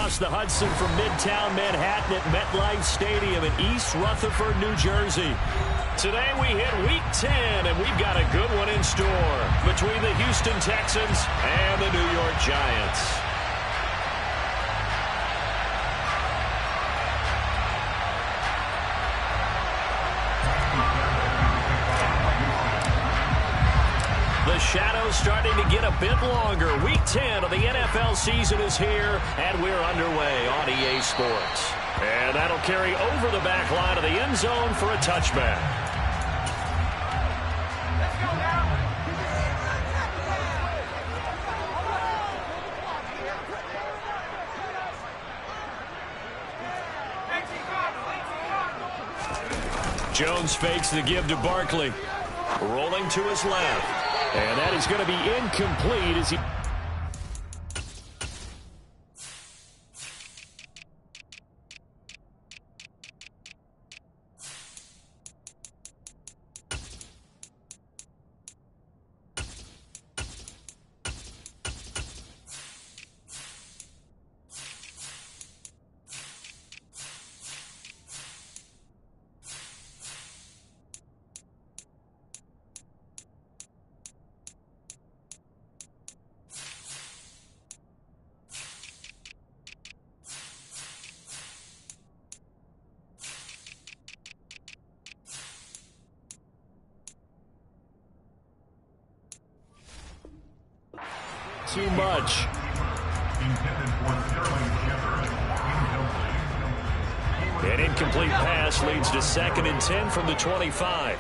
across the Hudson from Midtown Manhattan at MetLife Stadium in East Rutherford, New Jersey. Today we hit Week 10, and we've got a good one in store between the Houston Texans and the New York Giants. The shadow's starting to get a bit longer. Week 10 of the NFL season is here, and we're underway on EA Sports. And that'll carry over the back line of the end zone for a touchback. Jones fakes the give to Barkley. Rolling to his left. And that is going to be incomplete as he... Too much. An incomplete pass leads to 2nd and 10 from the 25.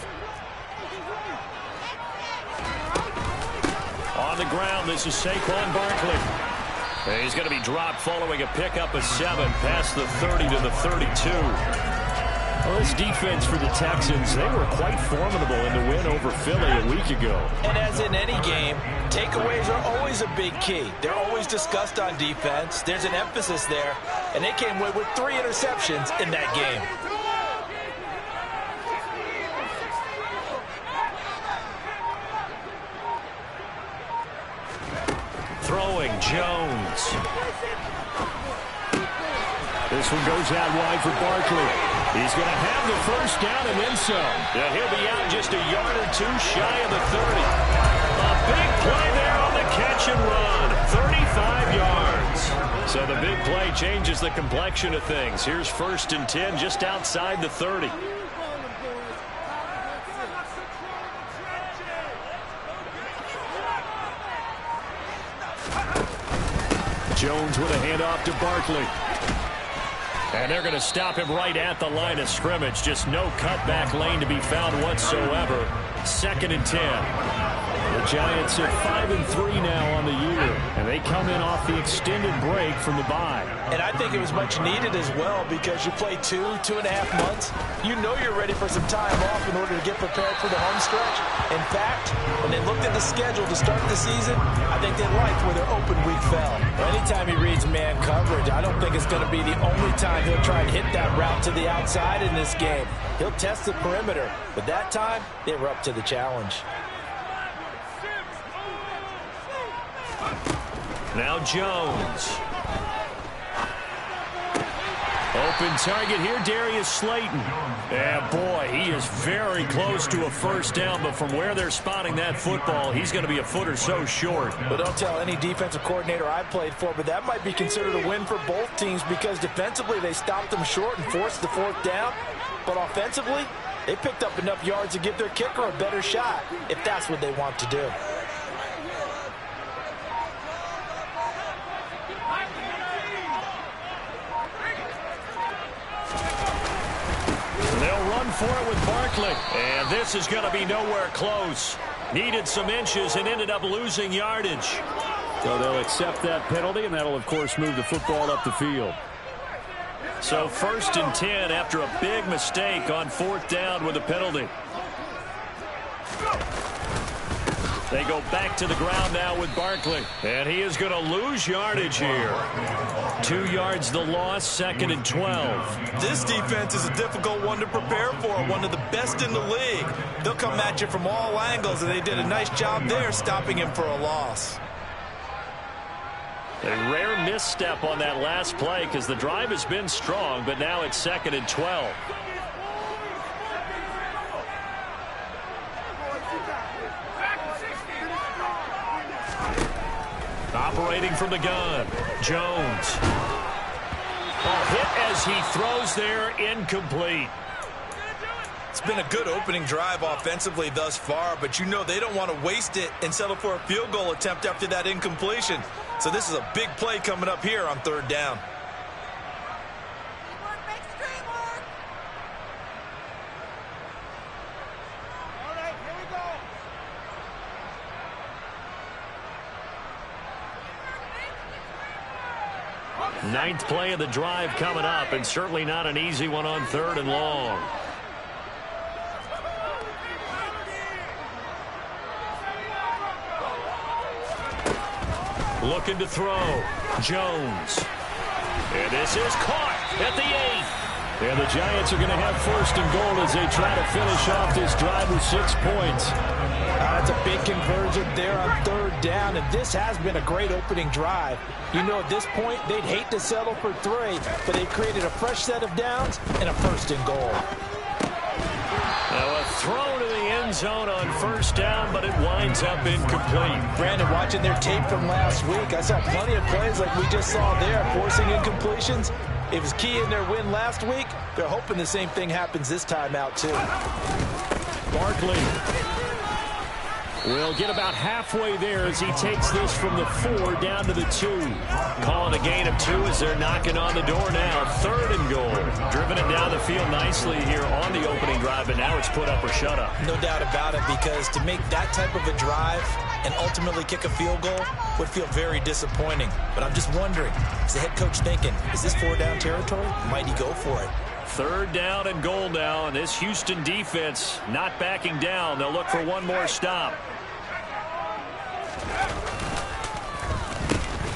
On the ground, this is Saquon Barkley. And he's going to be dropped following a pickup of 7 past the 30 to the 32. Well, this defense for the Texans, they were quite formidable in the win over Philly a week ago. And as in any game, takeaways are always a big key. They're always discussed on defense. There's an emphasis there, and they came away with 3 interceptions in that game. Throwing Jones. This one goes out wide for Barkley. He's going to have the first down and then some. Yeah, he'll be out just a yard or 2 shy of the 30. A big play there on the catch and run. 35 yards. So the big play changes the complexion of things. Here's 1st and 10 just outside the 30. Jones with a handoff to Barkley. And they're going to stop him right at the line of scrimmage. Just no cutback lane to be found whatsoever. 2nd and 10. The Giants are 5-3 now on the year. And they come in off the extended break from the bye. And I think it was much needed as well because you play 2.5 months. You know you're ready for some time off in order to get prepared for the home stretch. In fact, when they looked at the schedule to start the season, I think they liked where their open week fell. Anytime he reads man coverage, I don't think it's going to be the only time he'll try and hit that route to the outside in this game. He'll test the perimeter, but that time, they were up to the challenge. Now Jones. Open target here, Darius Slayton. Yeah, boy, he is very close to a first down, but from where they're spotting that football, he's going to be a foot or so short. But don't tell any defensive coordinator I've played for, but that might be considered a win for both teams because defensively they stopped them short and forced the 4th down. But offensively, they picked up enough yards to give their kicker a better shot if that's what they want to do. For it with Barkley. And this is going to be nowhere close. Needed some inches and ended up losing yardage. So they'll accept that penalty, and that'll, of course, move the football up the field. So 1st and 10 after a big mistake on 4th down with a penalty. They go back to the ground now with Barkley. And he is going to lose yardage here. 2 yards the loss, 2nd and 12. This defense is a difficult one to prepare for, one of the best in the league. They'll come at you from all angles, and they did a nice job there stopping him for a loss. A rare misstep on that last play because the drive has been strong, but now it's 2nd and 12. Operating from the gun, Jones. Hit as he throws there, incomplete. It's been a good opening drive offensively thus far, but you know they don't want to waste it and settle for a field goal attempt after that incompletion. So this is a big play coming up here on 3rd down. Ninth play of the drive coming up, and certainly not an easy one on 3rd and long. Looking to throw. Jones. And this is caught at the 8th. And the Giants are going to have 1st and goal as they try to finish off this drive with 6 points. That's a big conversion there on 3rd down, and this has been a great opening drive. You know, at this point, they'd hate to settle for 3, but they've created a fresh set of downs and a 1st and goal. Now a throw to the end zone on 1st down, but it winds up incomplete. Brandon, watching their tape from last week, I saw plenty of plays like we just saw there, forcing incompletions. It was key in their win last week. They're hoping the same thing happens this time out, too. Barkley will get about halfway there as he takes this from the 4 down to the 2. Calling a gain of 2 as they're knocking on the door now. 3rd and goal. Driven it down the field nicely here on the opening drive, but now it's put up or shut up. No doubt about it, because to make that type of a drive and ultimately kick a field goal would feel very disappointing. But I'm just wondering, is the head coach thinking, is this 4-down territory? Might he go for it? 3rd down and goal now, and this Houston defense not backing down. They'll look for one more stop.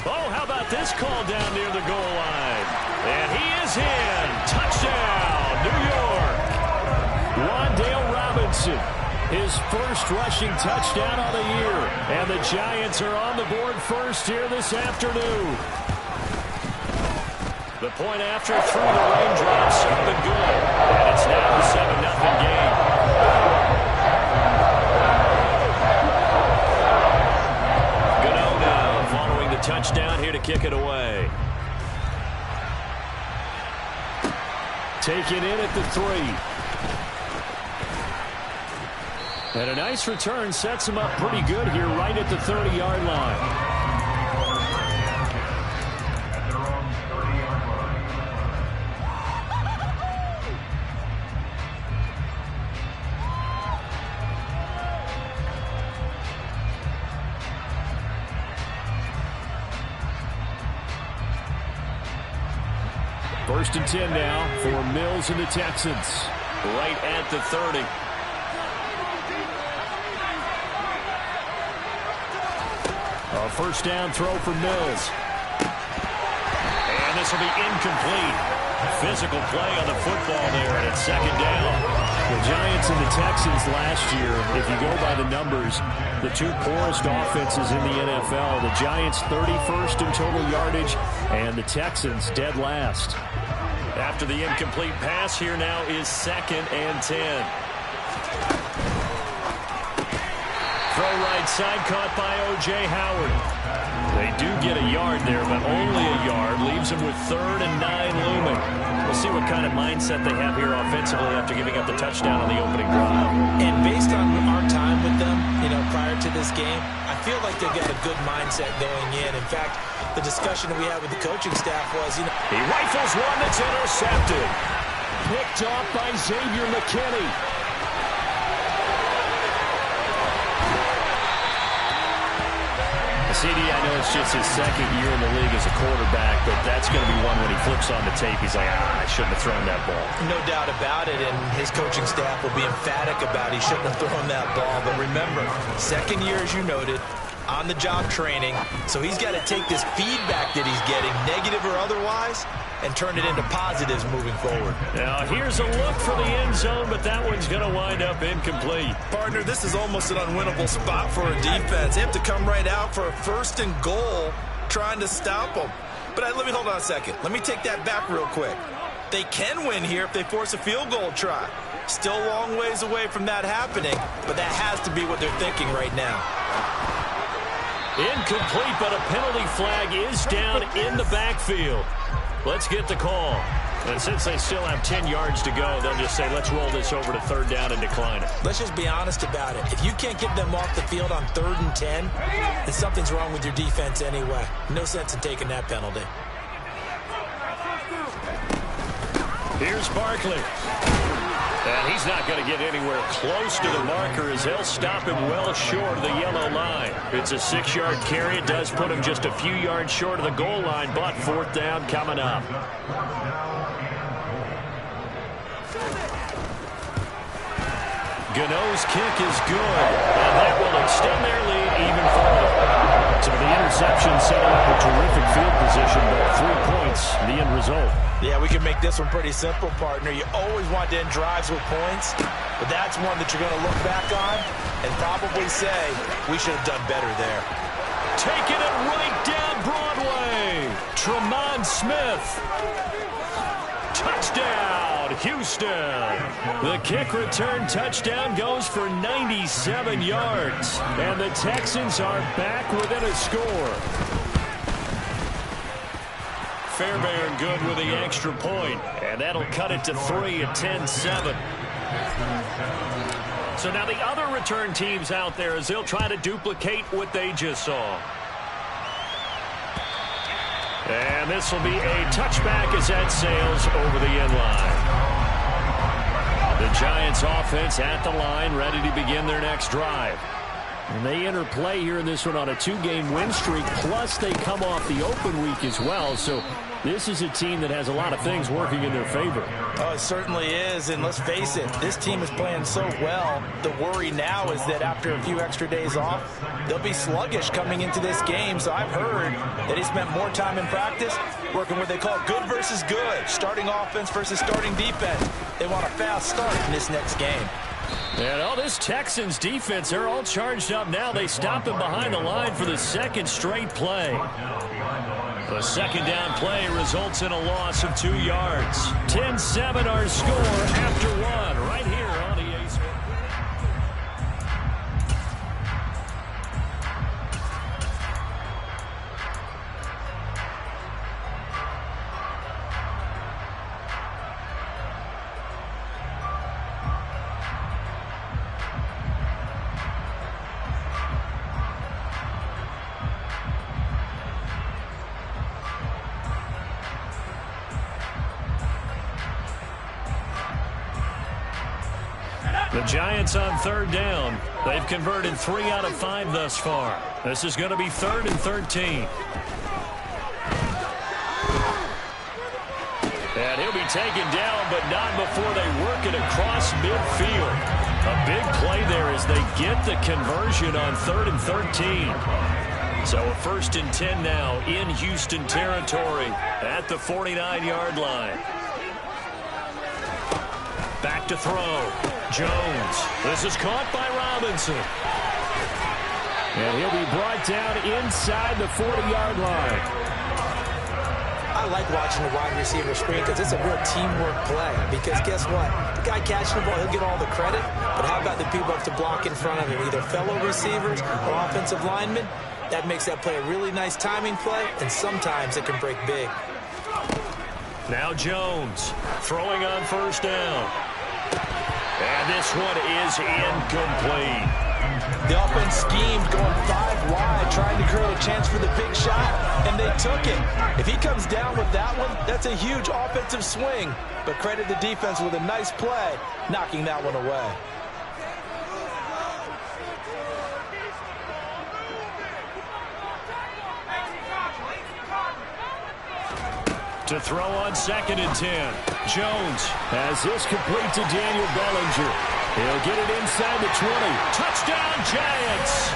Oh, how about this call down near the goal line? And he is in. Touchdown, New York. Wan'Dale Robinson, his 1st rushing touchdown of the year. And the Giants are on the board first here this afternoon. The point after through the raindrops up and good. And it's now a 7-0 game. Gano now following the touchdown here to kick it away. Taken in at the 3. And a nice return sets him up pretty good here right at the 30-yard line. First and 10 now for Mills and the Texans. Right at the 30. A 1st down throw for Mills. And this will be incomplete. Physical play on the football there, and it's 2nd down. The Giants and the Texans last year, if you go by the numbers, the 2 poorest offenses in the NFL. The Giants 31st in total yardage, and the Texans dead last. After the incomplete pass, here now is 2nd and 10. Throw right side, caught by O.J. Howard. They do get a yard there, but only a yard. Leaves them with 3rd and 9 looming. We'll see what kind of mindset they have here offensively after giving up the touchdown on the opening drive. And based on our time with them, prior to this game, I feel like they've got a good mindset going in. In fact, the discussion that we had with the coaching staff was, he rifles one that's intercepted. Picked off by Xavier McKinney. CD, I know it's just his 2nd year in the league as a quarterback, but that's going to be one when he flips on the tape. He's like, I shouldn't have thrown that ball. No doubt about it, and his coaching staff will be emphatic about he shouldn't have thrown that ball. But remember, 2nd year, as you noted, on-the-job training, so he's got to take this feedback that he's getting, negative or otherwise, and turn it into positives moving forward. Now, here's a look for the end zone, but that one's going to wind up incomplete. Partner, this is almost an unwinnable spot for a defense. They have to come right out for a 1st and goal, trying to stop them. But let me hold on a second. Let me take that back real quick. They can win here if they force a field goal try. Still a long ways away from that happening, but that has to be what they're thinking right now. Incomplete, but a penalty flag is down in the backfield. Let's get the call. And since they still have 10 yards to go, they'll just say, let's roll this over to third down and decline it. Let's just be honest about it. If you can't get them off the field on 3rd and 10, then something's wrong with your defense anyway. No sense in taking that penalty. Here's Barkley. And he's not going to get anywhere close to the marker as they'll stop him well short of the yellow line. It's a 6-yard carry. It does put him just a few yards short of the goal line, but 4th down coming up. Gano's kick is good, and that will extend their lead even further. So the interception setting up a terrific field position, but 3 points, the end result. Yeah, we can make this one pretty simple, partner. You always want to end drives with points, but that's one that you're going to look back on and probably say, we should have done better there. Taking it right down Broadway. Tremont Smith. Touchdown, Houston. The kick return touchdown goes for 97 yards. And the Texans are back within a score. Fairbairn good with the extra point. And that'll cut it to 3 at 10-7. So now the other return teams out there as they'll try to duplicate what they just saw. And this will be a touchback as that sails over the end line. The Giants offense at the line, ready to begin their next drive. And they enter play here in this one on a 2-game win streak, plus they come off the open week as well. So this is a team that has a lot of things working in their favor. Oh, it certainly is, and let's face it, this team is playing so well. The worry now is that after a few extra days off, they'll be sluggish coming into this game. So I've heard that he spent more time in practice working what they call good versus good, starting offense versus starting defense. They want a fast start in this next game. And all this Texans defense, they're all charged up now. They stopped them behind the line for the 2nd straight play. The 2nd down play results in a loss of 2 yards. 10-7 our score after 1 right here on EA Sports. The Giants on 3rd down. They've converted 3 out of 5 thus far. This is going to be 3rd and 13. And he'll be taken down, but not before they work it across midfield. A big play there as they get the conversion on 3rd and 13. So a 1st and 10 now in Houston territory at the 49-yard line. Back to throw. Jones. This is caught by Robinson. And he'll be brought down inside the 40-yard line. I like watching the wide receiver screen because it's a real teamwork play. Because guess what? The guy catching the ball, he'll get all the credit. But how about the people up to block in front of him? Either fellow receivers or offensive linemen. That makes that play a really nice timing play. And sometimes it can break big. Now Jones throwing on 1st down. And this one is incomplete. The offense schemed going 5 wide, trying to create a chance for the big shot, and they took it. If he comes down with that one, that's a huge offensive swing. But credit the defense with a nice play, knocking that one away. To throw on 2nd and 10. Jones has this complete to Daniel Bellinger. He'll get it inside the 20. Touchdown, Giants!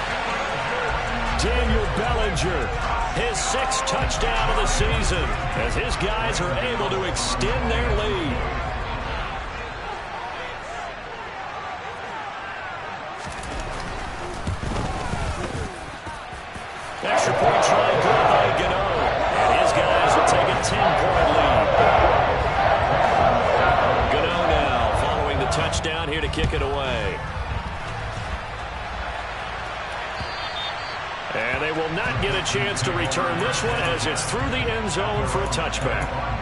Daniel Bellinger, his 6th touchdown of the season, as his guys are able to extend their lead. Extra point try good by Gano. will not get a chance to return this one as it's through the end zone for a touchback.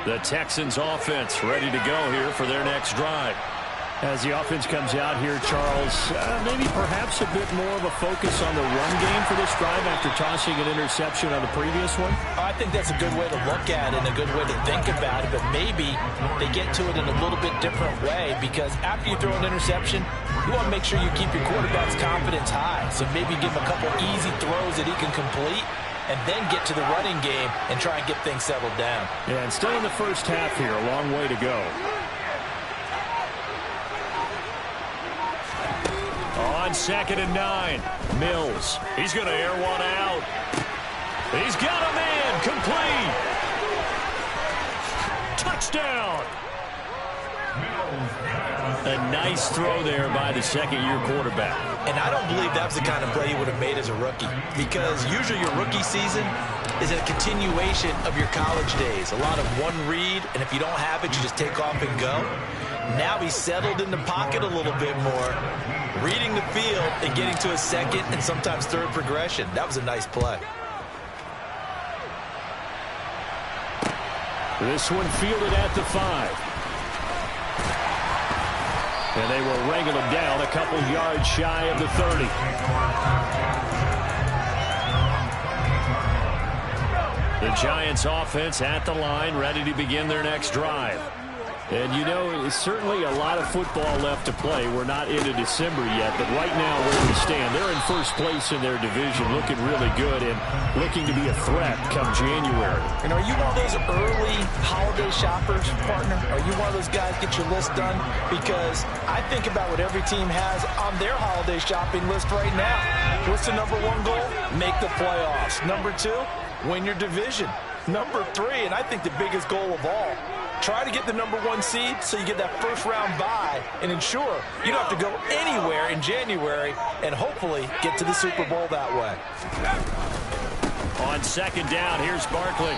The Texans offense ready to go here for their next drive. As the offense comes out here, Charles, maybe perhaps a bit more of a focus on the run game for this drive after tossing an interception on the previous one? I think that's a good way to look at it and a good way to think about it, but maybe they get to it in a little bit different way because after you throw an interception, you want to make sure you keep your quarterback's confidence high. So maybe give him a couple easy throws that he can complete and then get to the running game and try and get things settled down. Yeah, and still in the first half here, a long way to go. On 2nd and 9, Mills. He's going to air one out. He's got a man. Complete. Touchdown. A nice throw there by the second-year quarterback. And I don't believe that was the kind of play he would have made as a rookie because usually your rookie season is a continuation of your college days. A lot of one read, and if you don't have it, you just take off and go. Now he's settled in the pocket a little bit more, reading the field and getting to a second and sometimes third progression. That was a nice play. This one fielded at the 5. And they will wrangle him down a couple yards shy of the 30. The Giants offense at the line, ready to begin their next drive. And, you know, it's certainly a lot of football left to play. We're not into December yet, but right now where we stand, they're in first place in their division, looking really good and looking to be a threat come January. And are you one of those early holiday shoppers, partner? Are you one of those guys get your list done? Because I think about what every team has on their holiday shopping list right now. What's the number 1 goal? Make the playoffs. Number 2, win your division. Number 3, and I think the biggest goal of all, try to get the number 1 seed so you get that first-round bye and ensure you don't have to go anywhere in January and hopefully get to the Super Bowl that way. On 2nd down, here's Barkley.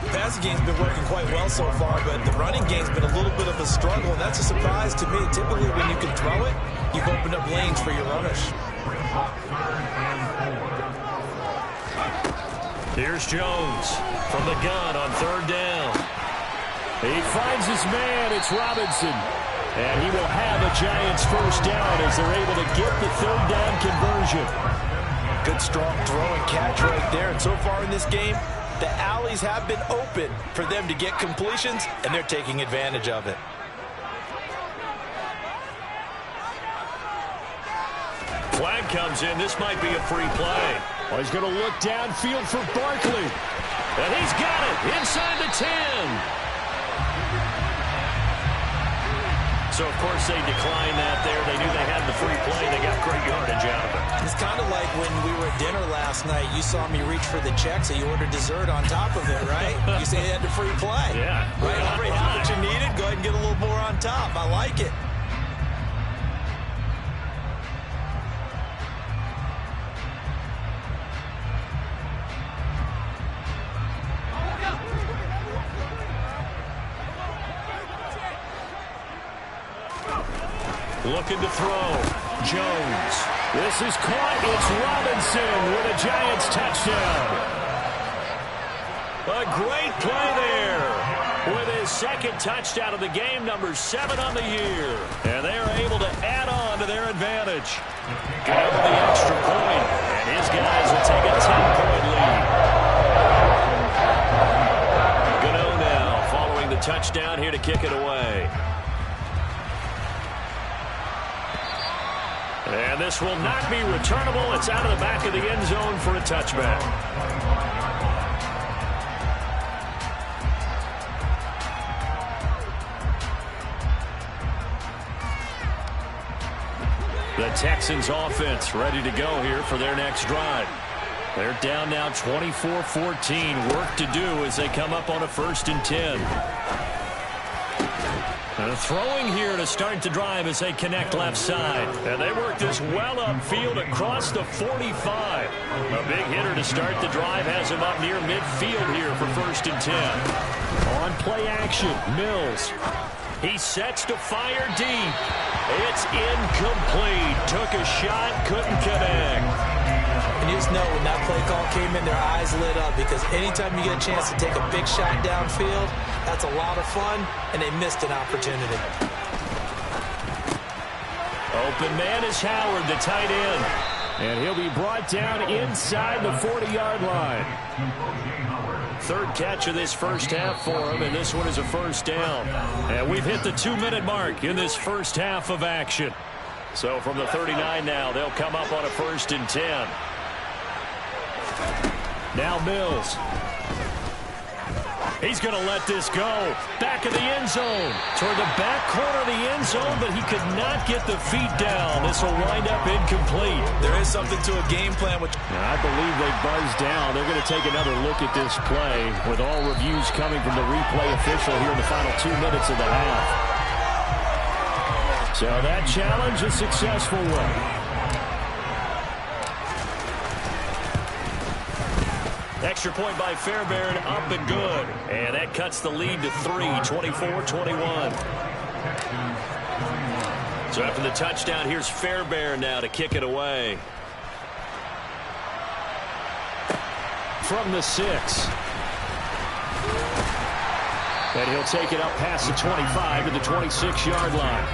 The passing game's been working quite well so far, but the running game's been a little bit of a struggle, and that's a surprise to me. Typically, when you can throw it, you've opened up lanes for your runners. Here's Jones from the gun on 3rd down. He finds his man. It's Robinson. And he will have a Giants first down as they're able to get the 3rd down conversion. Good strong throw and catch right there. And so far in this game, the alleys have been open for them to get completions, and they're taking advantage of it. Flag comes in. This might be a free play. Oh, he's going to look downfield for Barkley. And he's got it inside the 10. So, of course, they declined that there. They knew they had the free play. They got great yardage out of it. It's kind of like when we were at dinner last night. You saw me reach for the check, so you ordered dessert on top of it, right? You say you had the free play. Yeah. Right? Already had what you needed. Go ahead and get a little more on top. I like it. Looking to throw. Jones. This is caught. It's Robinson with a Giants touchdown. A great play there. With his 2nd touchdown of the game, number 7 on the year. And they are able to add on to their advantage. Got the extra point. And his guys will take a 10-point lead. Gano now following the touchdown here to kick it away. And this will not be returnable. It's out of the back of the end zone for a touchback. The Texans offense ready to go here for their next drive. They're down now 24-14. Work to do as they come up on a 1st and 10. Throwing here to start the drive as they connect left side. And they work this well upfield across the 45. A big hitter to start the drive has him up near midfield here for 1st and 10. On play action, Mills. He sets to fire deep. It's incomplete. Took a shot, couldn't connect. And you just know when that play call came in, their eyes lit up, because anytime you get a chance to take a big shot downfield, that's a lot of fun, and they missed an opportunity. Open man is Howard, the tight end. And he'll be brought down inside the 40-yard line. 3rd catch of this first half for him, and this one is a 1st down. And we've hit the 2-minute mark in this first half of action. So from the 39 now, they'll come up on a 1st and 10. Now Mills. He's going to let this go. Back of the end zone. Toward the back corner of the end zone, but he could not get the feet down. This will wind up incomplete. There is something to a game plan. I believe they buzzed down. They're going to take another look at this play with all reviews coming from the replay official here in the final 2 minutes of the half. So that challenge, a successful one. Extra point by Fairbairn, up and good. And that cuts the lead to 3, 24-21. So after the touchdown, here's Fairbairn now to kick it away. From the 6. And he'll take it up past the 25 to the 26-yard line.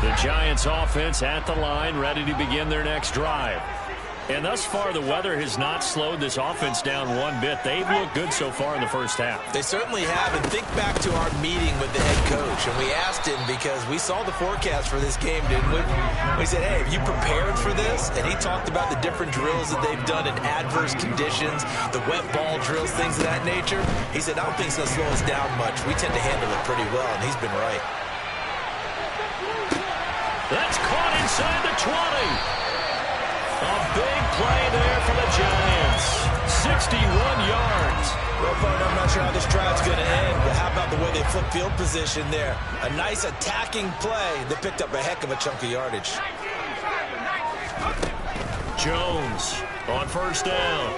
The Giants offense at the line, ready to begin their next drive. And thus far, the weather has not slowed this offense down one bit. They've looked good so far in the first half. They certainly have. And think back to our meeting with the head coach. And we asked him, because we saw the forecast for this game, didn't we? We said, hey, have you prepared for this? And he talked about the different drills that they've done in adverse conditions, the wet ball drills, things of that nature. He said, I don't think it's going to slow us down much. We tend to handle it pretty well, and he's been right. That's caught inside the 20. A big play there for the Giants. 61 yards. Well, partner, I'm not sure how this drive's going to end, but how about the way they flip field position there? A nice attacking play that picked up a heck of a chunk of yardage. Jones on 1st down.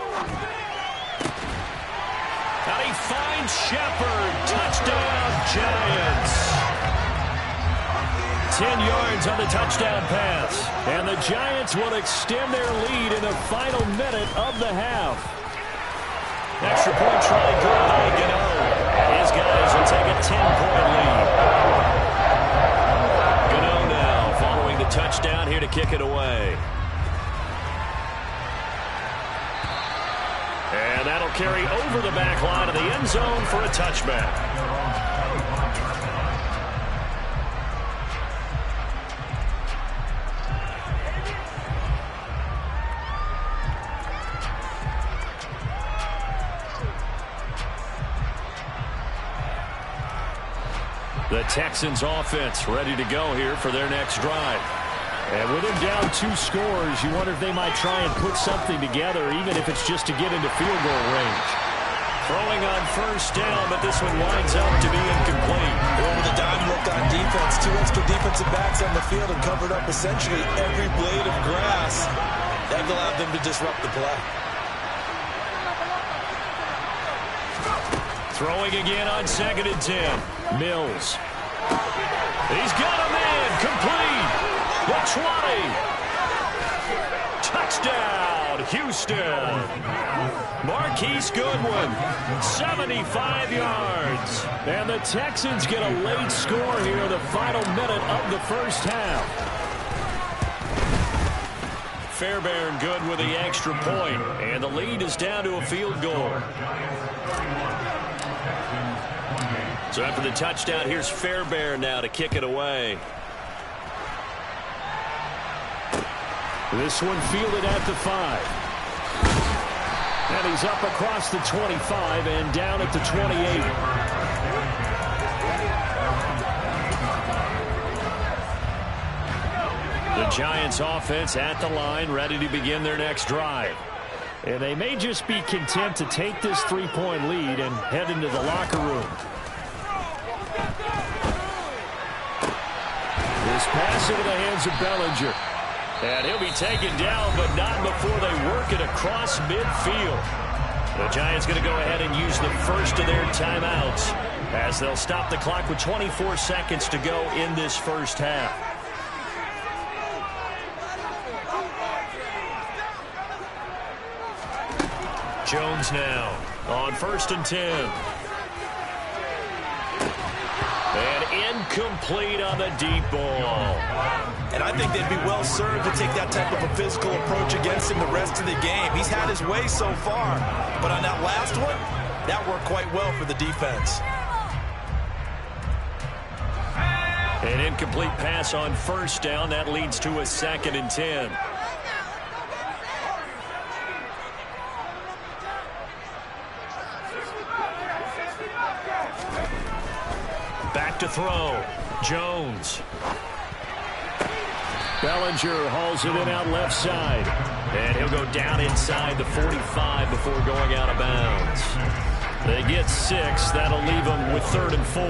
And he finds Shepard. Touchdown, Giants. 10 yards on the touchdown pass. And the Giants will extend their lead in the final minute of the half. Extra point try good by Gano. His guys will take a 10-point lead. Gano now following the touchdown here to kick it away. And that'll carry over the back line of the end zone for a touchback. The Texans offense ready to go here for their next drive. And with them down 2 scores, you wonder if they might try and put something together, even if it's just to get into field goal range. Throwing on 1st down, but this one winds up to be incomplete. Well, with a dime look on defense, 2 extra defensive backs on the field and covered up essentially every blade of grass. That allowed them to disrupt the play. Throwing again on 2nd and 10. Mills. He's got a man. Complete. The 20. Touchdown, Houston. Marquise Goodwin, 75 yards. And the Texans get a late score here in the final minute of the first half. Fairbairn good with the extra point, and the lead is down to a field goal. So after the touchdown, here's Fairbairn now to kick it away. This one fielded at the 5. And he's up across the 25 and down at the 28. The Giants offense at the line, ready to begin their next drive. And they may just be content to take this 3-point lead and head into the locker room. This pass into the hands of Bellinger. And he'll be taken down, but not before they work it across midfield. The Giants going to go ahead and use the first of their timeouts as they'll stop the clock with 24 seconds to go in this first half. Jones now on 1st and 10. And incomplete on the deep ball. And I think they'd be well served to take that type of a physical approach against him the rest of the game. He's had his way so far. But on that last one, that worked quite well for the defense. An incomplete pass on 1st down. That leads to a 2nd and 10. Back to throw. Jones. Bellinger hauls it in out left side. And he'll go down inside the 45 before going out of bounds. They get 6. That'll leave them with 3rd and 4.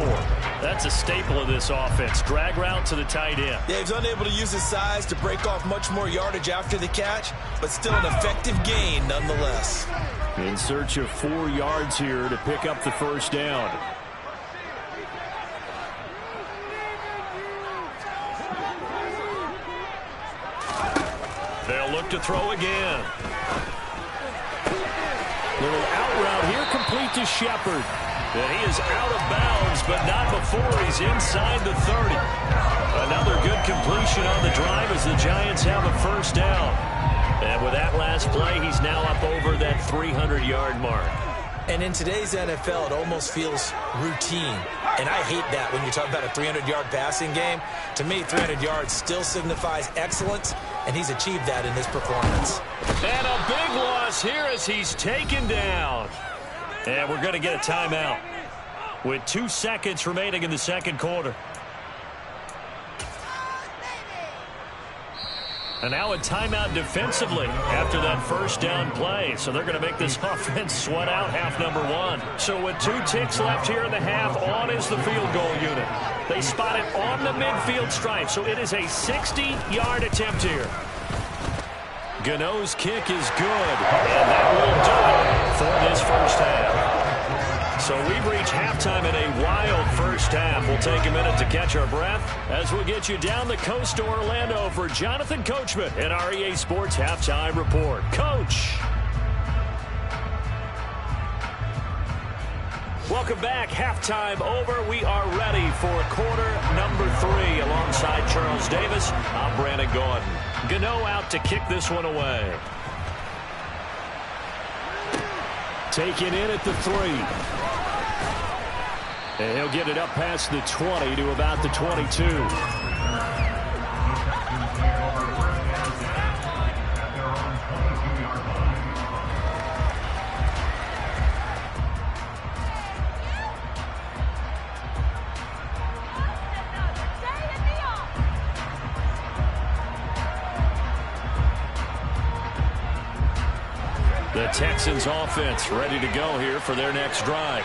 That's a staple of this offense. Drag route to the tight end. Yeah, he's unable to use his size to break off much more yardage after the catch, but still an effective gain nonetheless. In search of 4 yards here to pick up the 1st down. They'll look to throw again. Little out route here, complete to Shepard. And he is out of bounds, but not before he's inside the 30. Another good completion on the drive as the Giants have a 1st down. And with that last play, he's now up over that 300-yard mark. And in today's NFL, it almost feels routine. And I hate that when you're talking about a 300-yard passing game. To me, 300 yards still signifies excellence, and he's achieved that in this performance. And a big loss here as he's taken down. And we're going to get a timeout with 2 seconds remaining in the 2nd quarter. And now a timeout defensively after that 1st down play. So they're going to make this offense sweat out half number 1. So with 2 ticks left here in the half, on is the field goal unit. They spot it on the midfield stripe. So it is a 60-yard attempt here. Gano's kick is good. And that will do it for this 1st half. So we've reached halftime in a wild 1st half. We'll take a minute to catch our breath as we'll get you down the coast to Orlando for Jonathan Coachman in our EA Sports Halftime Report. Coach. Welcome back. Halftime over. We are ready for quarter number 3 alongside Charles Davis. I'm Brandon Gordon. Gano out to kick this one away. Taken in at the 3. And he'll get it up past the 20 to about the 22. The Texans offense ready to go here for their next drive.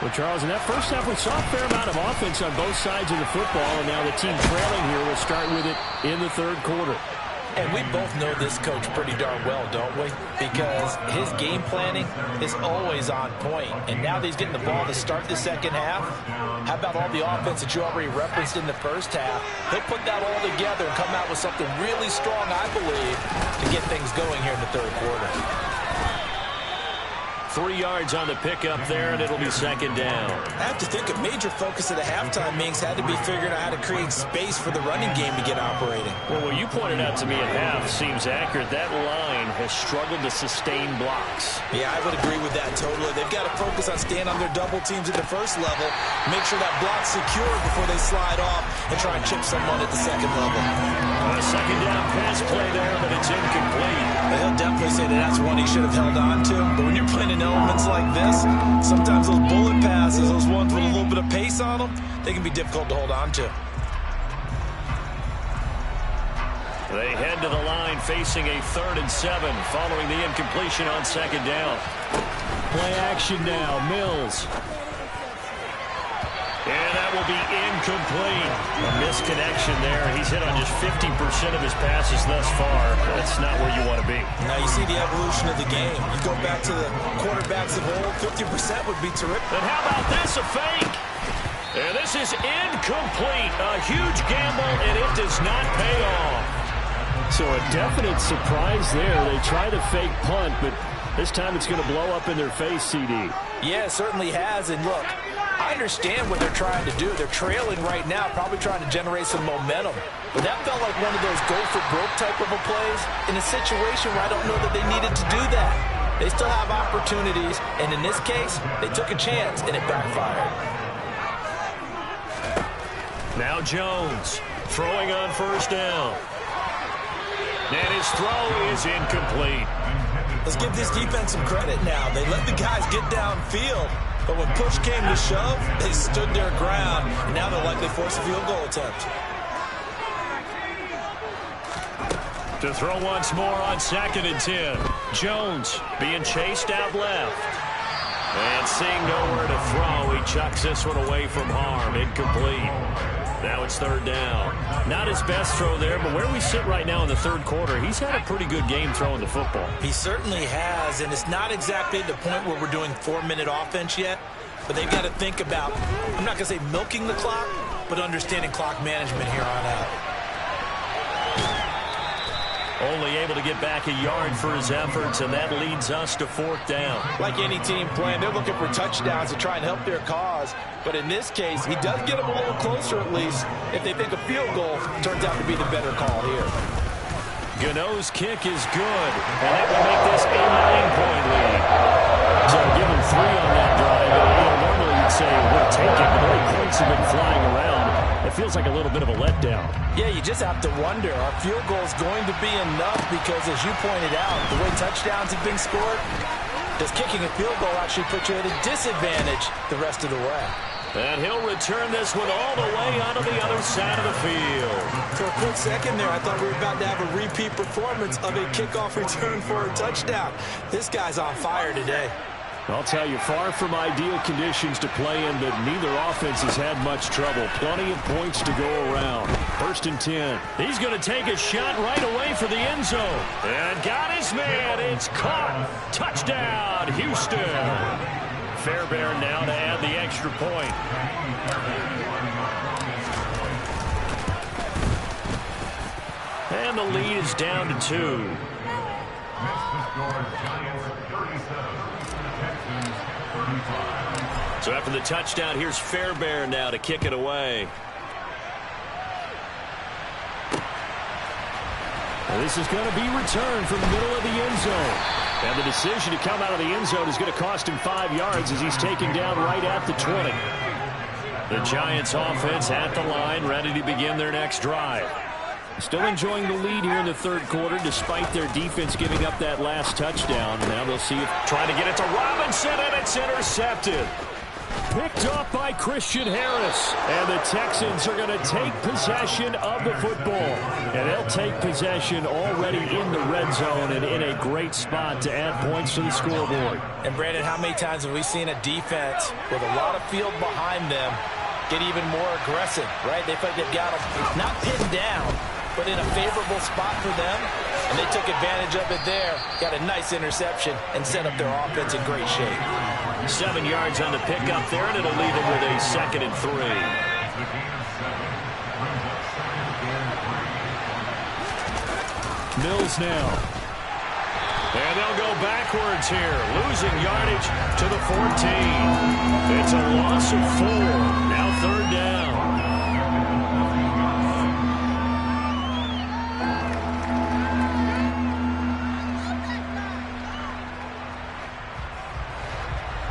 Well, Charles, in that first half, we saw a fair amount of offense on both sides of the football, and now the team trailing here will start with it in the 3rd quarter. And we both know this coach pretty darn well, don't we? Because his game planning is always on point. And now that he's getting the ball to start the 2nd half, how about all the offense that you already referenced in the 1st half? He'll put that all together and come out with something really strong, I believe, to get things going here in the 3rd quarter. 3 yards on the pickup there, and it'll be 2nd down. I have to think a major focus of the halftime meetings had to be figuring out how to create space for the running game to get operating. Well, what you pointed out to me at half seems accurate. That line has struggled to sustain blocks. Yeah, I would agree with that totally. They've got to focus on staying on their double teams at the 1st level, make sure that block's secured before they slide off and try and chip someone at the 2nd level. A 2nd down pass play there, but it's incomplete. He'll definitely say that that's one he should have held on to. But when you're playing in elements like this, sometimes those bullet passes, those ones with a little bit of pace on them, they can be difficult to hold on to. They head to the line facing a 3rd and 7 following the incompletion on 2nd down. Play action now. Mills. And that will will be incomplete. A misconnection there. He's hit on just 50% of his passes thus far. That's not where you want to be. Now you see the evolution of the game. You go back to the quarterbacks of old, 50% would be terrific. And how about this, a fake? And this is incomplete. A huge gamble, and it does not pay off. So a definite surprise there. They try the fake punt, but this time it's going to blow up in their face, CD. Yeah, it certainly has. And look, I understand what they're trying to do. They're trailing right now, probably trying to generate some momentum. But that felt like one of those go-for-broke type of a plays in a situation where I don't know that they needed to do that. They still have opportunities, and in this case, they took a chance, and it backfired. Now Jones throwing on first down. And his throw is incomplete. Let's give this defense some credit now. They let the guys get downfield, but when push came to shove, they stood their ground. Now they'll likely force a field goal attempt. To throw once more on 2nd and 10. Jones being chased out left. And seeing nowhere to throw, he chucks this one away from harm. Incomplete. Now it's 3rd down. Not his best throw there, but where we sit right now in the 3rd quarter, he's had a pretty good game throwing the football. He certainly has, and it's not exactly the point where we're doing 4-minute offense yet, but they've got to think about, I'm not going to say milking the clock, but understanding clock management here on out. Only able to get back a yard for his efforts, and that leads us to 4th down. Like any team playing, they're looking for touchdowns to try and help their cause. But in this case, he does get them a little closer at least if they think a field goal turns out to be the better call here. Gano's kick is good, and that will make this a 9-point lead. So give him 3 on that drive. Normally you'd say we'll take it, but the way points have been flying around, it feels like a little bit of a letdown. Yeah, you just have to wonder, are field goals going to be enough? Because as you pointed out, the way touchdowns have been scored, does kicking a field goal actually put you at a disadvantage the rest of the way? And he'll return this one all the way onto the other side of the field. For a quick second there, I thought we were about to have a repeat performance of a kickoff return for a touchdown. This guy's on fire today. I'll tell you, far from ideal conditions to play in, but neither offense has had much trouble. Plenty of points to go around. 1st and 10. He's going to take a shot right away for the end zone. And got his man. It's caught. Touchdown, Houston. Fairbairn now to add the extra point. And the lead is down to 2. So after the touchdown, here's Fairbairn now to kick it away. And this is going to be returned from the middle of the end zone. And the decision to come out of the end zone is going to cost him 5 yards as he's taken down right at the 20. The Giants offense at the line, ready to begin their next drive. Still enjoying the lead here in the 3rd quarter despite their defense giving up that last touchdown. Now they'll see if trying to get it to Robinson, and it's intercepted. Picked up by Christian Harris. And the Texans are going to take possession of the football. And they'll take possession already in the red zone and in a great spot to add points to the scoreboard. And Brandon, how many times have we seen a defense with a lot of field behind them get even more aggressive, right? They feel like they've got them not pinned down, but in a favorable spot for them. And they took advantage of it there. Got a nice interception and set up their offense in great shape. 7 yards on the pickup there, and it'll leave them with a 2nd and 3. Mills now. And they'll go backwards here, losing yardage to the 14. It's a loss of 4. Now 3rd down.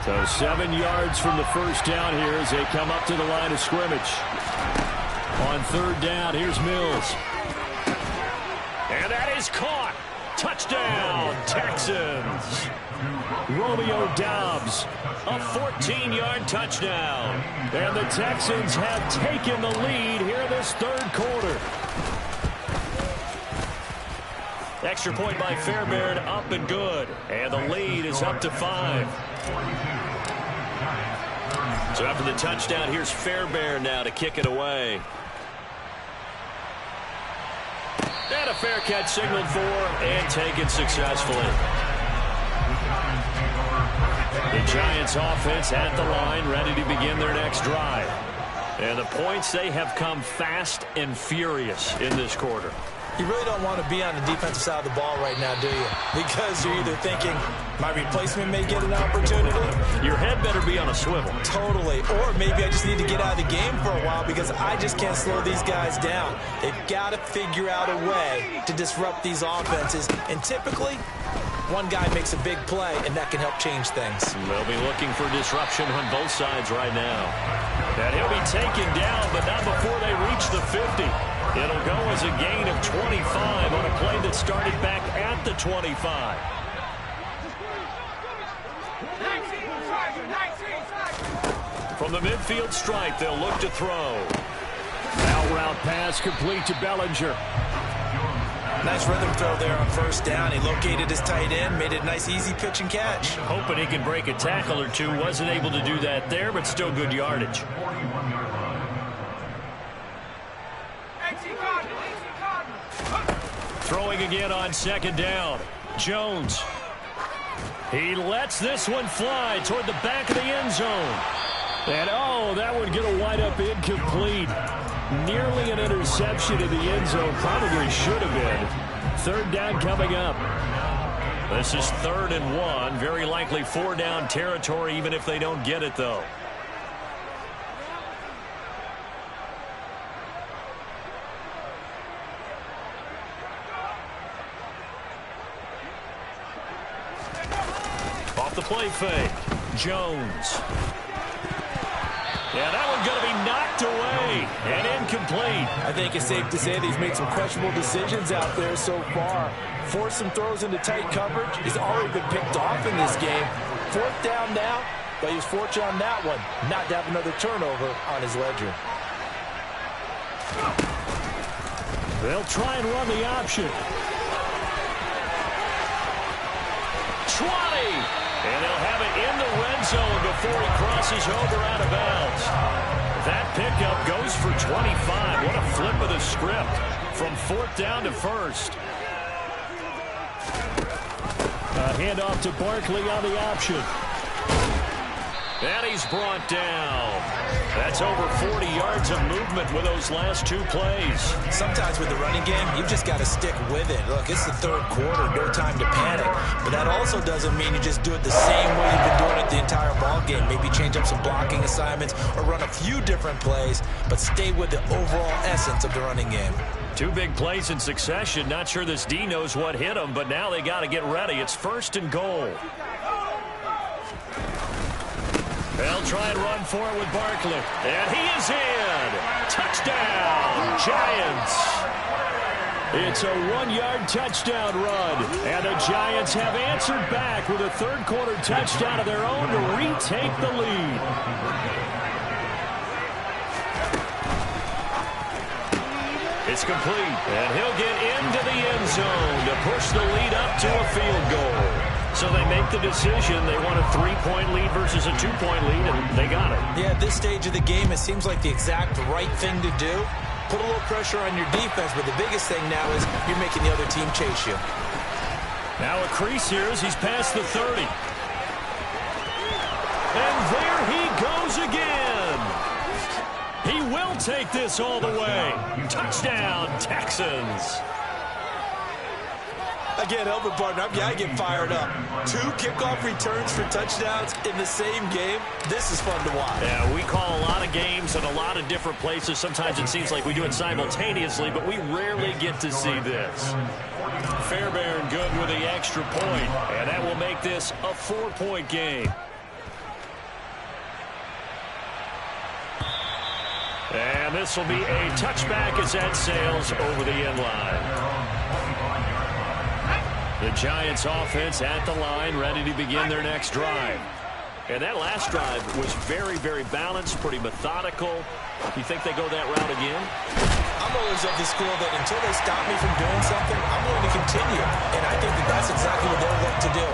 So 7 yards from the first down here as they come up to the line of scrimmage. On 3rd down, here's Mills. And that is caught. Touchdown, Texans. Romeo Doubs, a 14-yard touchdown. And the Texans have taken the lead here this 3rd quarter. Extra point by Fairbairn, up and good. And the lead is up to 5. So after the touchdown, here's Fairbairn now to kick it away. And a fair catch signaled for and taken successfully. The Giants offense at the line, ready to begin their next drive. And the points, they have come fast and furious in this quarter. You really don't want to be on the defensive side of the ball right now, do you? Because you're either thinking, my replacement may get an opportunity. Your head better be on a swivel. Totally. Or maybe I just need to get out of the game for a while because I just can't slow these guys down. They've got to figure out a way to disrupt these offenses. And typically, one guy makes a big play, and that can help change things. They'll be looking for disruption on both sides right now. And he'll be taken down, but not before they reach the 50. It'll go as a gain of 25 on a play that started back at the 25. From the midfield stripe, they'll look to throw. Out route pass complete to Bellinger. Nice rhythm throw there on first down. He located his tight end, made it a nice easy pitch and catch. Hoping he can break a tackle or two. Wasn't able to do that there, but still good yardage. Throwing again on second down. Jones. He lets this one fly toward the back of the end zone. And, oh, that would get a wide-up incomplete. Nearly an interception in the end zone. Probably should have been. Third down coming up. This is 3rd and 1. Very likely 4-down territory, even if they don't get it, though. Off the play fake. Jones. Yeah, that one's going to be knocked away and incomplete. I think it's safe to say that he's made some questionable decisions out there so far. Forced some throws into tight coverage. He's already been picked off in this game. 4th down now, but he was fortunate on that one not to have another turnover on his ledger. They'll try and run the option. 20! And they'll have it in the red zone before he crosses over out of bounds. That pickup goes for 25. What a flip of the script from 4th down to 1st. A handoff to Barkley on the option. And he's brought down. That's over 40 yards of movement with those last 2 plays. Sometimes with the running game, you've just got to stick with it. Look, it's the 3rd quarter, no time to panic. But that also doesn't mean you just do it the same way you've been doing it the entire ball game. Maybe change up some blocking assignments or run a few different plays, but stay with the overall essence of the running game. 2 big plays in succession. Not sure this D knows what hit him, but now they got to get ready. It's 1st and goal. They'll try and run for it with Barkley. And he is in. Touchdown, Giants. It's a 1-yard touchdown run. And the Giants have answered back with a 3rd quarter touchdown of their own to retake the lead. It's complete. And he'll get into the end zone to push the lead up to a field goal. So they make the decision. They want a 3-point lead versus a 2-point lead, and they got it. Yeah, at this stage of the game, it seems like the exact right thing to do. Put a little pressure on your defense, but the biggest thing now is you're making the other team chase you. Now a crease here as he's past the 30. And there he goes again. He will take this all the way. Touchdown, Texans. Again, helping partner, I get fired up. 2 kickoff returns for touchdowns in the same game. This is fun to watch. Yeah, we call a lot of games in a lot of different places. Sometimes it seems like we do it simultaneously, but we rarely get to see this. Fairbairn good with the extra point, and that will make this a 4-point game. And this will be a touchback as that sails over the end line. The Giants offense at the line, ready to begin their next drive. And that last drive was very, very balanced, pretty methodical. You think they go that route again? I'm always of the school that until they stop me from doing something, I'm going to continue. And I think that that's exactly what they'll look to do.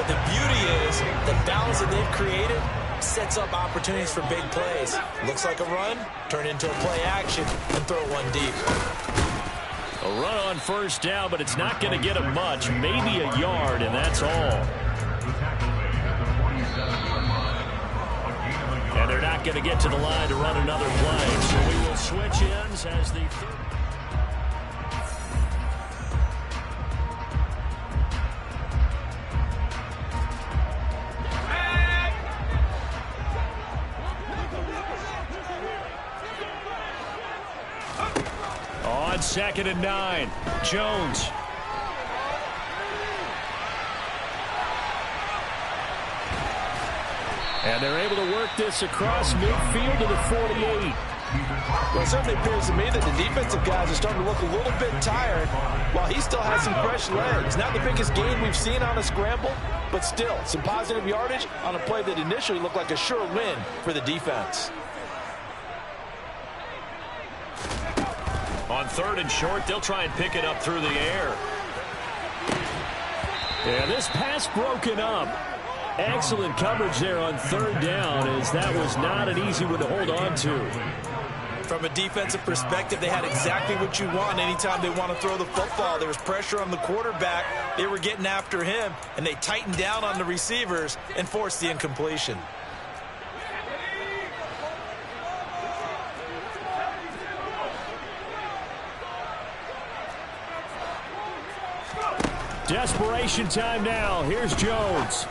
But the beauty is the balance that they've created sets up opportunities for big plays. Looks like a run, turn into a play action, and throw one deep. A run on first down, but it's not going to get him much. Maybe a yard, and that's all. And they're not going to get to the line to run another play. So we will switch ends as the... On 2nd and 9, Jones. And they're able to work this across midfield to the 48. Well, it certainly appears to me that the defensive guys are starting to look a little bit tired while he still has some fresh legs. Not the biggest gain we've seen on a scramble, but still some positive yardage on a play that initially looked like a sure win for the defense. On 3rd and short, they'll try and pick it up through the air. Yeah, this pass broken up. Excellent coverage there on 3rd down, as that was not an easy one to hold on to. From a defensive perspective, they had exactly what you want anytime they want to throw the football. There was pressure on the quarterback. They were getting after him, and they tightened down on the receivers and forced the incompletion. Desperation time now. Here's Jones.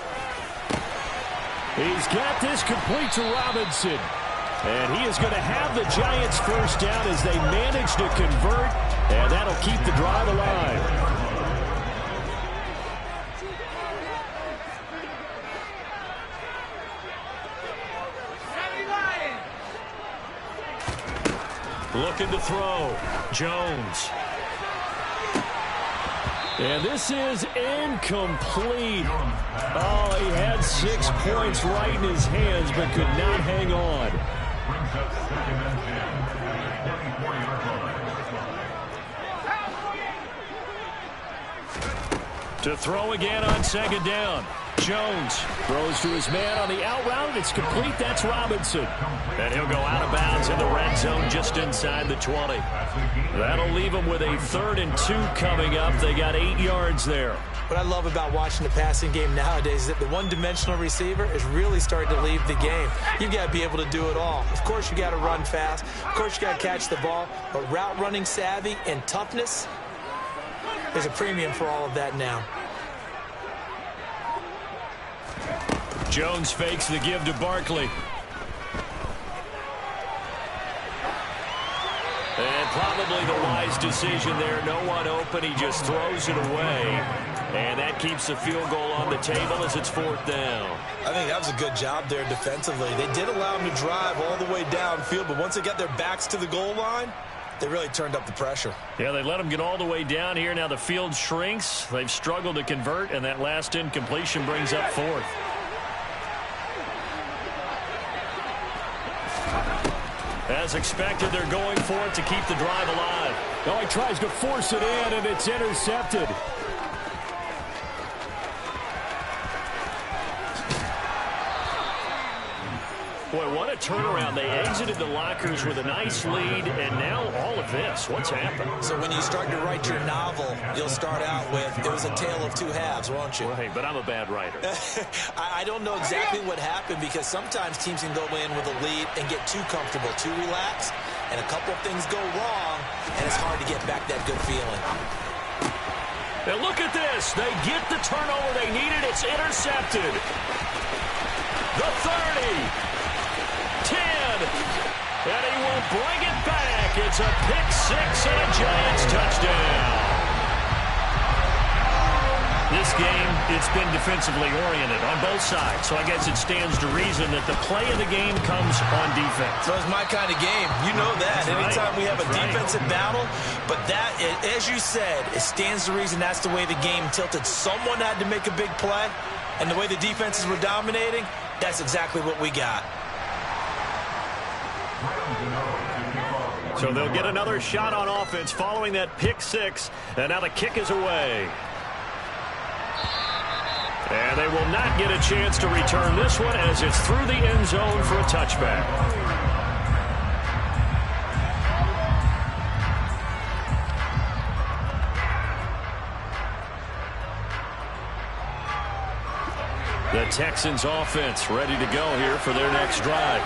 He's got this complete to Robinson. And he is going to have the Giants first down as they manage to convert. And that'll keep the drive alive. Looking to throw. Jones. And this is incomplete. Oh, he had 6 points right in his hands, but could not hang on. To throw again on 2nd down. Jones throws to his man on the out route. It's complete. That's Robinson. And he'll go out of bounds in the red zone just inside the 20. That'll leave him with a 3rd and 2 coming up. They got 8 yards there. What I love about watching the passing game nowadays is that the one-dimensional receiver is really starting to leave the game. You've got to be able to do it all. Of course, you got to run fast. Of course, you got to catch the ball. But route running savvy and toughness, there's a premium for all of that now. Jones fakes the give to Barkley. And probably the wise decision there. No one open. He just throws it away. And that keeps the field goal on the table as it's 4th down. I think that was a good job there defensively. They did allow him to drive all the way downfield, but once they got their backs to the goal line, they really turned up the pressure. Yeah, they let him get all the way down here. Now the field shrinks. They've struggled to convert, and that last incompletion brings up 4th. As expected, they're going for it to keep the drive alive. Oh, he tries to force it in, and it's intercepted. Boy, what a turnaround. They exited the lockers with a nice lead, and now all of this. What's happened? So when you start to write your novel, you'll start out with, it was a tale of 2 halves, won't you? Right, but I'm a bad writer. I don't know exactly what happened, because sometimes teams can go in with a lead and get too comfortable, too relaxed, and a couple of things go wrong, and it's hard to get back that good feeling. And look at this. They get the turnover they needed. It's intercepted. The 30. 10, and he will bring it back. It's a pick 6 and a Giants touchdown. This game, it's been defensively oriented on both sides, so I guess it stands to reason that the play of the game comes on defense. So it's my kind of game. You know that. Anytime we have a defensive battle, but that, as you said, it stands to reason that's the way the game tilted. Someone had to make a big play, and the way the defenses were dominating, that's exactly what we got. So they'll get another shot on offense following that pick 6, and now the kick is away. And they will not get a chance to return this one as it's through the end zone for a touchback. The Texans offense ready to go here for their next drive.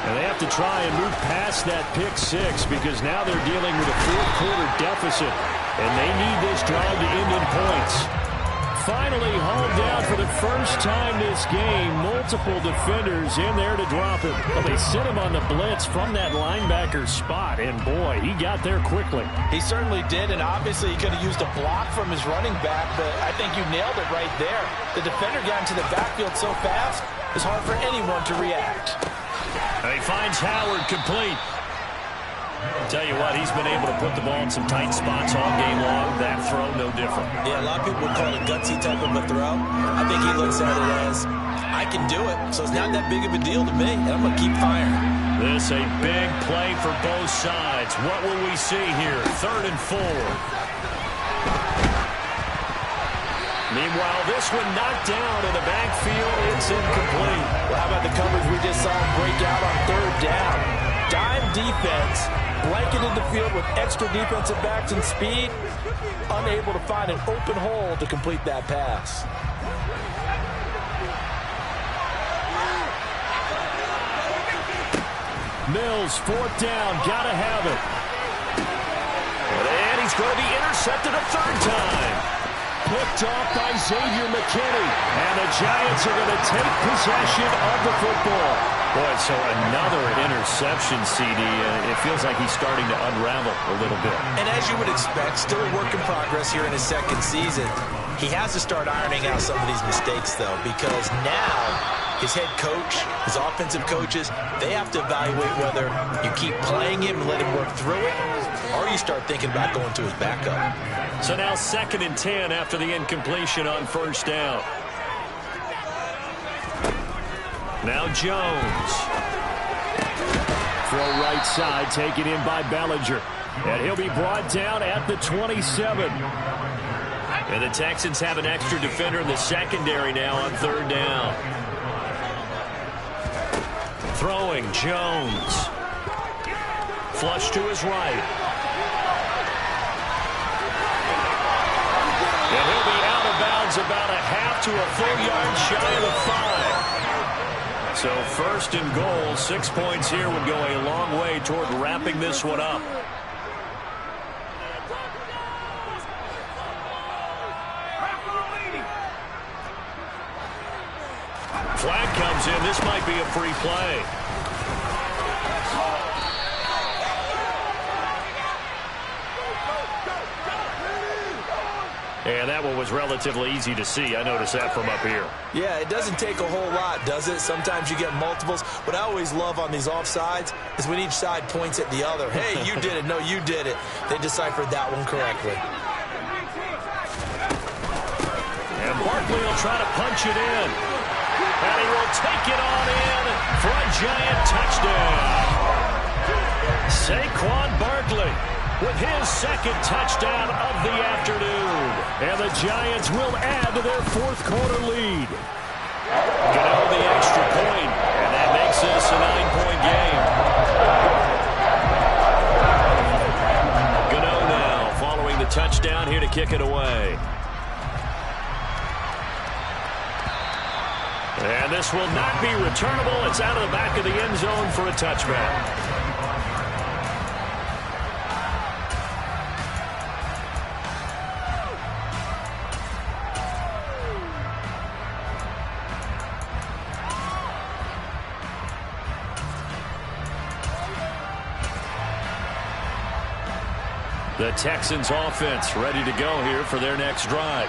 And they have to try and move past that pick six because now they're dealing with a fourth-quarter deficit. And they need this drive to end in points. Finally hauled down for the first time this game. Multiple defenders in there to drop him. Well, they sent him on the blitz from that linebacker spot. And, boy, he got there quickly. He certainly did, and obviously he could have used a block from his running back, but I think you nailed it right there. The defender got into the backfield so fast, it's hard for anyone to react. And he finds Howard complete. Tell you what, he's been able to put the ball in some tight spots all game long. That throw, no different. Yeah, a lot of people would call it a gutsy type of a throw. I think he looks at it as, I can do it, so it's not that big of a deal to me, and I'm going to keep firing. This a big play for both sides. What will we see here? 3rd and 4. Meanwhile, this one knocked down in the backfield. It's incomplete. Well, how about the coverage we just saw him break out on 3rd down? Dime defense, blanketed the field with extra defensive backs and speed, unable to find an open hole to complete that pass. Mills, 4th down, gotta have it. And he's going to be intercepted a 3rd time. Picked off by Xavier McKinney. And the Giants are going to take possession of the football. Boy, so another interception, CD. It feels like he's starting to unravel a little bit. And as you would expect, still a work in progress here in his 2nd season. He has to start ironing out some of these mistakes, though, because now his head coach, his offensive coaches, they have to evaluate whether you keep playing him and let him work through it, or you start thinking about going to his backup. So now 2nd and 10 after the incompletion on 1st down. Now Jones. Throw right side, taken in by Bellinger. And he'll be brought down at the 27. And the Texans have an extra defender in the secondary now on 3rd down. Throwing, Jones. Flush to his right. And he'll be out of bounds about a half to a full yard shy of the 5. So 1st and goal, 6 points here would go a long way toward wrapping this one up. Flag comes in. This might be a free play. And that one was relatively easy to see. I noticed that from up here. Yeah, it doesn't take a whole lot, does it? Sometimes you get multiples. What I always love on these offsides is when each side points at the other. Hey, you did it. No, you did it. They deciphered that one correctly. And Barkley will try to punch it in. And he will take it on in for a Giant touchdown. Saquon Barkley with his 2nd touchdown of the afternoon. And the Giants will add to their 4th quarter lead. Gano the extra point, and that makes this a 9-point game. Gano now following the touchdown here to kick it away. And this will not be returnable. It's out of the back of the end zone for a touchback. The Texans offense ready to go here for their next drive.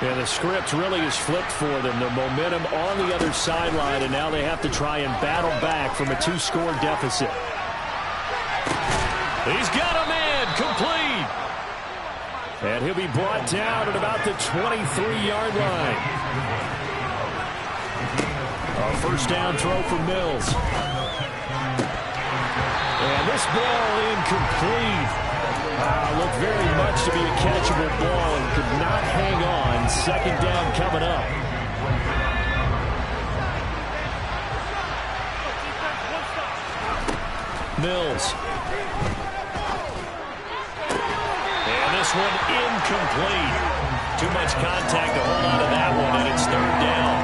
And the script really is flipped for them. The momentum on the other sideline, and now they have to try and battle back from a 2-score deficit. He's got a man complete. And he'll be brought down at about the 23-yard line. A 1st down throw for Mills. And this ball incomplete. Looked very much to be a catchable ball and could not hang on. 2nd down coming up. Mills. And this one incomplete. Too much contact to hold on to that one, and it's third down.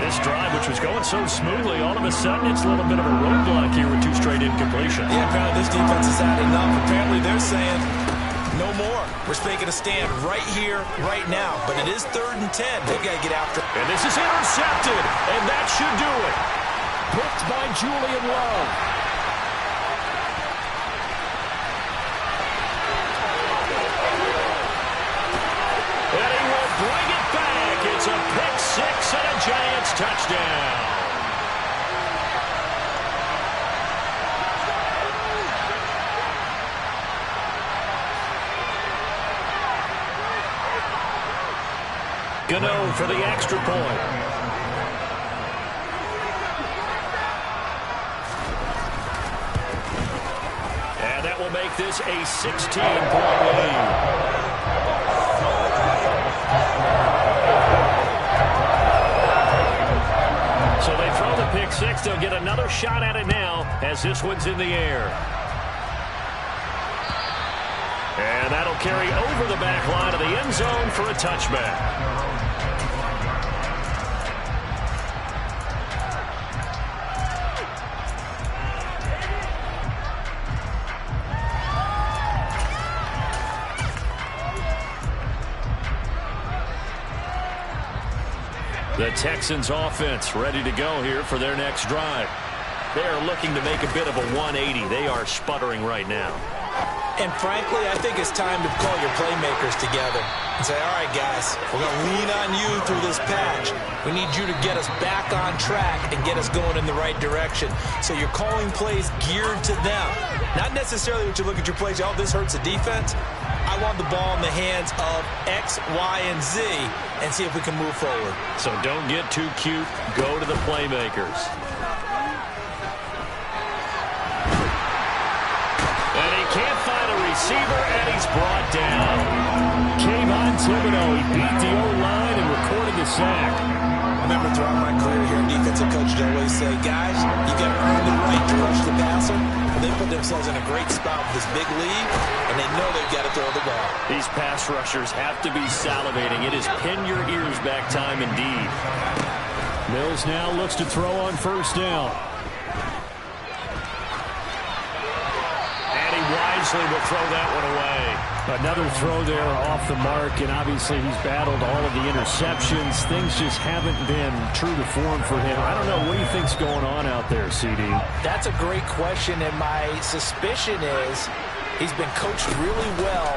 This drive, which was going so smoothly, all of a sudden it's a little bit of a roadblock here with 2 straight incompletions. Yeah, apparently this defense has had enough. Apparently they're saying no more. We're making a stand right here, right now. But it is 3rd and 10. They've got to get after it. And this is intercepted, and that should do it. Picked by Julian Love. And he will bring it back. It's a pick 6 and a Giants touchdown. Gano for the extra point. And that will make this a 16-point lead. So they throw the pick 6. They'll get another shot at it now as this one's in the air. And that'll carry over the back line of the end zone for a touchback. The Texans offense ready to go here for their next drive. They are looking to make a bit of a 180. They are sputtering right now. And frankly, I think it's time to call your playmakers together and say, all right, guys, we're going to lean on you through this patch. We need you to get us back on track and get us going in the right direction. So you're calling plays geared to them. Not necessarily what you look at your plays, oh, this hurts the defense. I want the ball in the hands of X, Y, and Z and see if we can move forward. So don't get too cute. Go to the playmakers. And he can't find a receiver, and he's brought down. Kayvon Thibodeau, he beat the O-line and recorded the sack. I remember throughout my career here, defensive coach would always say, guys, you got to earn the right to rush the passer. They put themselves in a great spot with this big lead, and they know they've got to throw the ball. These pass rushers have to be salivating. It is pin your ears back time indeed. Mills now looks to throw on first down. And he wisely will throw that one away. Another throw there off the mark, and obviously he's battled all of the interceptions. Things just haven't been true to form for him. I don't know. What do you think's going on out there, CD? That's a great question, and my suspicion is he's been coached really well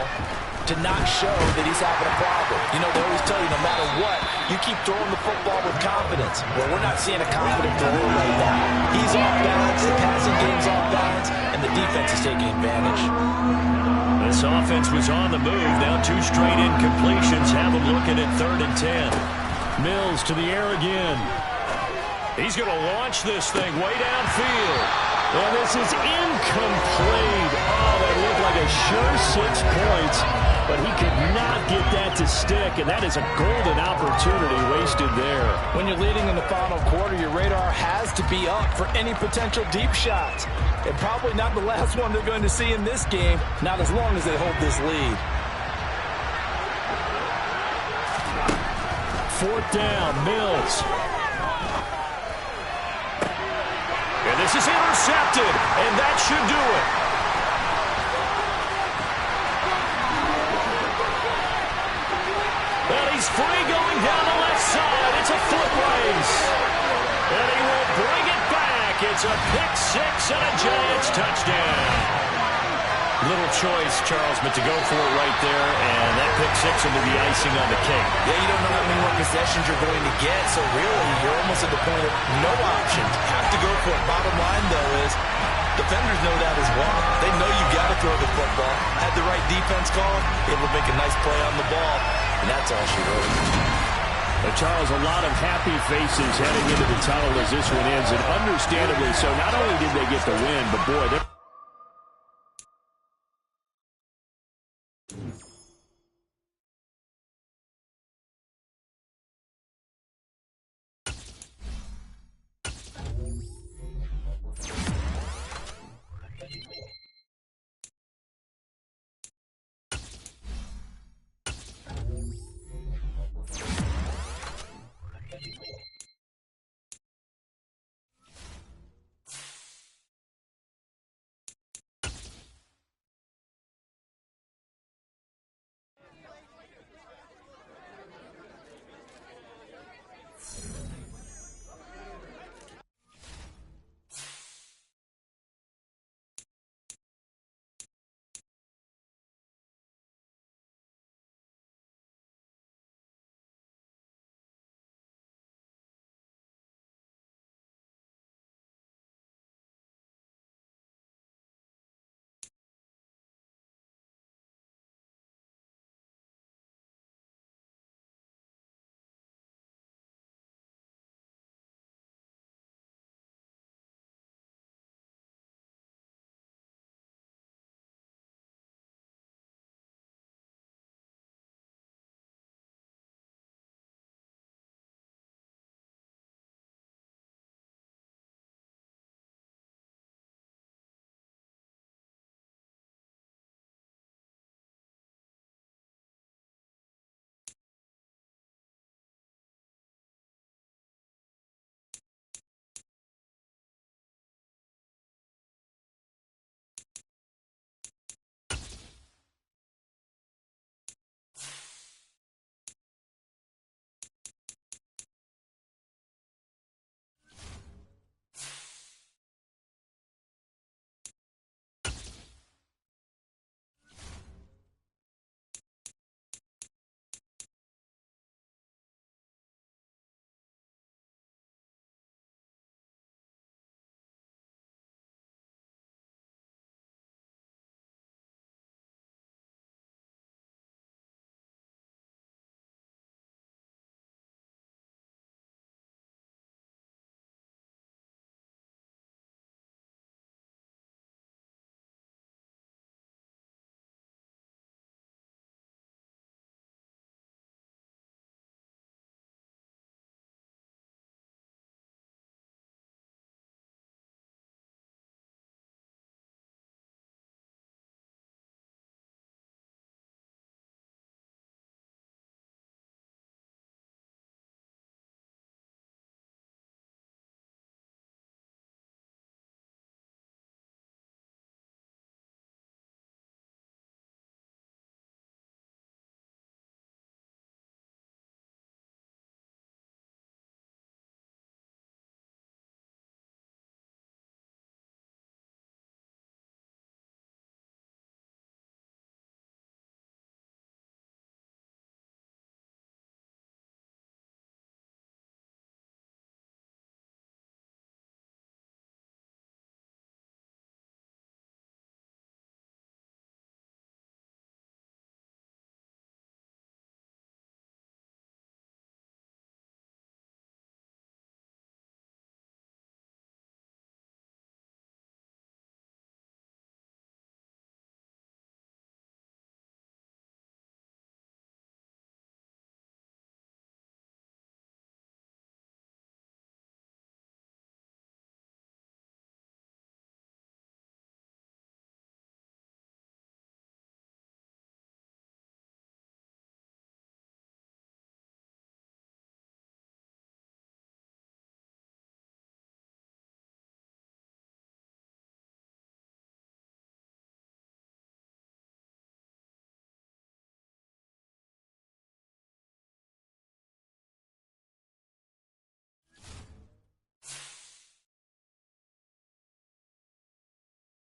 to not show that he's having a problem. You know, they always tell you no matter what, you keep throwing the football with confidence. Well, we're not seeing a confident thrower right now. He's off balance, the passing game's off balance, and the defense is taking advantage. This offense was on the move. Now 2 straight incompletions have them looking at 3rd and 10. Mills to the air again. He's going to launch this thing way downfield. And this is incomplete. Oh, that looked like a sure 6 points, but he could not get that to stick, and that is a golden opportunity wasted there. When you're leading in the final quarter, your radar has to be up for any potential deep shots. And probably not the last one they're going to see in this game, not as long as they hold this lead. 4th down, Mills. And this is intercepted, and that should do it. And he's free going down the left side. It's a foot race. And he will bring it back. It's a pick 6 and a Giants touchdown. Little choice, Charles, but to go for it right there, and that pick 6 will be the icing on the cake. Yeah, you don't know how many more possessions you're going to get, so really you're almost at the point of no options. Have to go for it. Bottom line, though, is defenders know that as well. They know you've got to throw the football. Had the right defense call, able to make a nice play on the ball, and that's all she wrote. But Charles, a lot of happy faces heading into the tunnel as this one ends, and understandably so. Not only did they get the win, but boy, they're